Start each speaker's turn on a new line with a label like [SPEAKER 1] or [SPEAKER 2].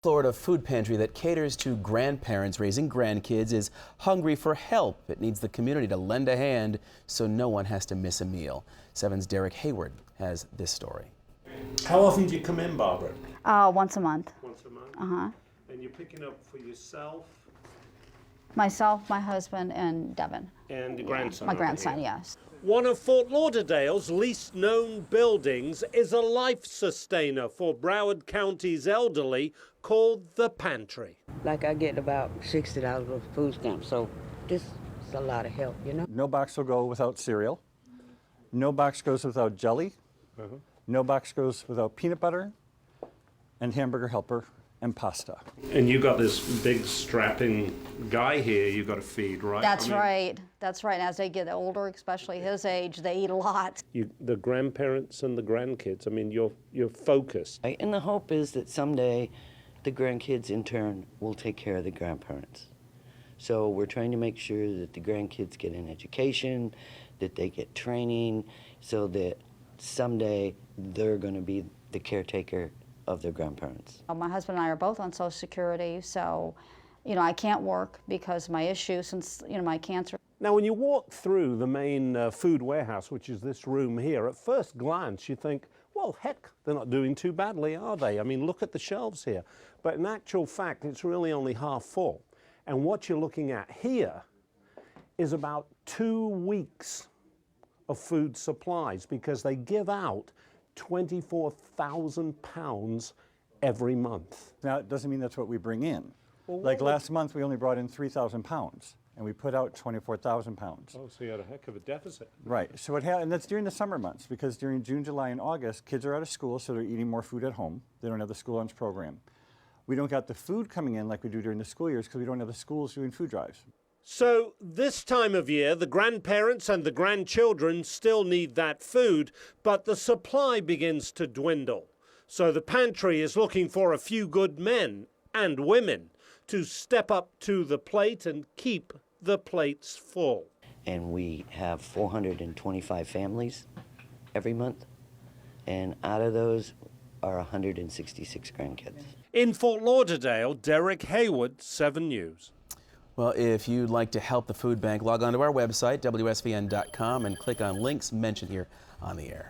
[SPEAKER 1] Florida food pantry that caters to grandparents raising grandkids is hungry for help. It needs the community to lend a hand so no one has to miss a meal. 7's Derek Hayward has this story.
[SPEAKER 2] How often do you come in, Barbara?
[SPEAKER 3] Once a month.
[SPEAKER 2] Once a month?
[SPEAKER 3] Uh-huh.
[SPEAKER 2] And you're picking up for yourself?
[SPEAKER 3] Myself, my husband, and Devin.
[SPEAKER 2] And the grandson?
[SPEAKER 3] My grandson, yes.
[SPEAKER 2] One of Fort Lauderdale's least known buildings is a life sustainer for Broward County's elderly called the Pantry.
[SPEAKER 4] Like I get about $60 of food stamps, so this is a lot of help, you know?
[SPEAKER 5] No box will go without cereal. No box goes without jelly. No box goes without peanut butter and hamburger helper and pasta.
[SPEAKER 2] And you got this big strapping guy here you got to feed, right?
[SPEAKER 3] That's right. That's right. As they get older, especially his age, they eat a lot.
[SPEAKER 2] The grandparents and the grandkids, I mean, you're focused.
[SPEAKER 4] And the hope is that someday the grandkids in turn will take care of the grandparents. So we're trying to make sure that the grandkids get an education, that they get training, so that someday they're going to be the caretaker of their grandparents.
[SPEAKER 3] My husband and I are both on Social Security, so, I can't work because of my issue since, my cancer.
[SPEAKER 2] Now, when you walk through the main food warehouse, which is this room here, at first glance you think, well, heck, they're not doing too badly, are they? I mean, look at the shelves here. But in actual fact, it's really only half full. And what you're looking at here is about 2 weeks of food supplies, because they give out 24,000 pounds every month.
[SPEAKER 5] Now, it doesn't mean that's what we bring in. Well, like last month, we only brought in 3,000 pounds, and we put out 24,000 pounds.
[SPEAKER 2] Oh, so you had a heck of a deficit.
[SPEAKER 5] Right. So and that's during the summer months, because during June, July, and August, kids are out of school, so they're eating more food at home. They don't have the school lunch program. We don't got the food coming in like we do during the school years, because we don't have the schools doing food drives.
[SPEAKER 2] So this time of year, the grandparents and the grandchildren still need that food, but the supply begins to dwindle. So the pantry is looking for a few good men and women to step up to the plate and keep the plates full.
[SPEAKER 4] And we have 425 families every month, and out of those are 166 grandkids.
[SPEAKER 2] In Fort Lauderdale, Derek Hayward, 7 News.
[SPEAKER 1] Well, if you'd like to help the food bank, log on to our website, WSVN.com, and click on links mentioned here on the air.